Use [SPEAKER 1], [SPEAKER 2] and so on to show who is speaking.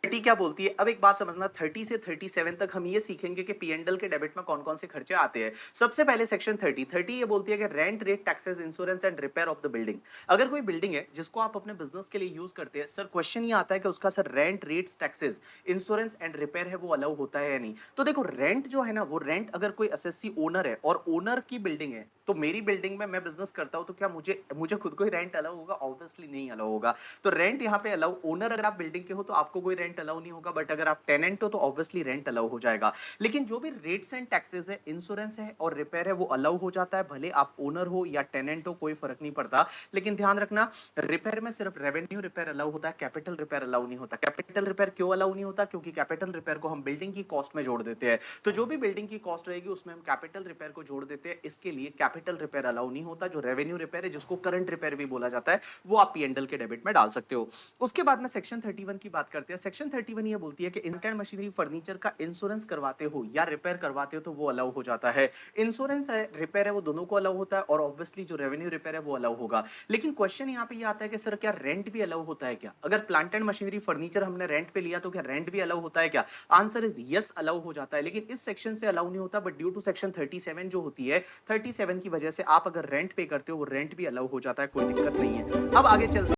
[SPEAKER 1] 30 क्या बोलती है? अब एक बात समझना 30 से 37 तक हम ये सीखेंगे कि पी&ल के डेबिट में कौन-कौन से खर्चे आते हैं। सबसे पहले सेक्शन 30 ये बोलती है कि rent, rate, taxes, insurance and repair of the building. अगर कोई बिल्डिंग है जिसको आप अपने बिजनेस के लिए यूज़ करते हैं, सर क्वेश्चन ये आता है कि उसका sir rent, rates, taxes, insurance and repair है वो अलाउ होता है या नहीं? तो देखो रेंट जो है ना वो रेंट अगर कोई एसएससी ओनर है और ओनर की बिल्डिंग है, तो मेरी बिल्डिंग में मैं बिजनेस करता हूँ तो क्या मुझे मुझे खुद को ही रेंट अलाउ होगा? ऑब्वियसली नहीं अलाउ होगा। तो रेंट यहाँ पे अलाउ ओनर अगर आप बिल्डिंग के हो तो आपको कोई रेंट अलाउ नहीं होगा बट अगर आप टेनेंट हो तो ऑब्वियसली रेंट अलाउ हो जाएगा। लेकिन जो भी रेट्स एंड टैक्सेस है, इंश्योरेंस है और रिपेयर है वो अलाउ हो जाता है, भले आप ओनर हो या टेनेंट हो कोई फर्क नहीं पड़ता। लेकिन ध्यान रखना रिपेयर में सिर्फ रेवेन्यू रिपेयर अलाउ होता है, कैपिटल रिपेयर अलाउ नहीं होता। कैपिटल रिपेयर क्यों अलाउ नहीं होता? क्योंकि कैपिटल रिपेयर को हम बिल्डिंग की कॉस्ट में जोड़ देते हैं। तो जो भी बिल्डिंग की कॉस्ट रहेगी उसमें हम कैपिटल रिपेयर को जोड़ देते हैं, इसके लिए कैपिटल रिपेयर अलाउ नहीं होता। जो रेवेन्यू रिपेयर है जिसको करंट रिपेयर भी बोला जाता है वो आप पी&ल के डेबिट में डाल सकते हो। उसके बाद में सेक्शन 31 की बात करते हैं। सेक्शन 31 ये बोलती है कि इंटेंड मशीनरी फर्नीचर का इंश्योरेंस करवाते हो या रिपेयर करवाते हो तो वो अलाउ हो जाता है। इंश्योरेंस है, रिपेयर है, वो दोनों को अलाउ होता है और ऑब्वियसली जो रेवेन्यू रिपेयर है वो अलाउ होगा। लेकिन क्वेश्चन यहाँ पे ये आता है कि सर क्या रेंट भी अलाउ होता है क्या? अगर प्लांट एंड मशीनरी फर्नीचर हमने रेंट पे लिया तो क्या रेंट भी अलाउ होता है क्या? आंसर इज यस, अलाउ हो जाता है, लेकिन इस सेक्शन से अलाउ नहीं होता बट ड्यू टू सेक्शन 37 जो होती है, 37 की वजह से आप अगर रेंट पे करते हो वो रेंट भी अलाउ हो जाता है, कोई दिक्कत नहीं है। अब आगे चलते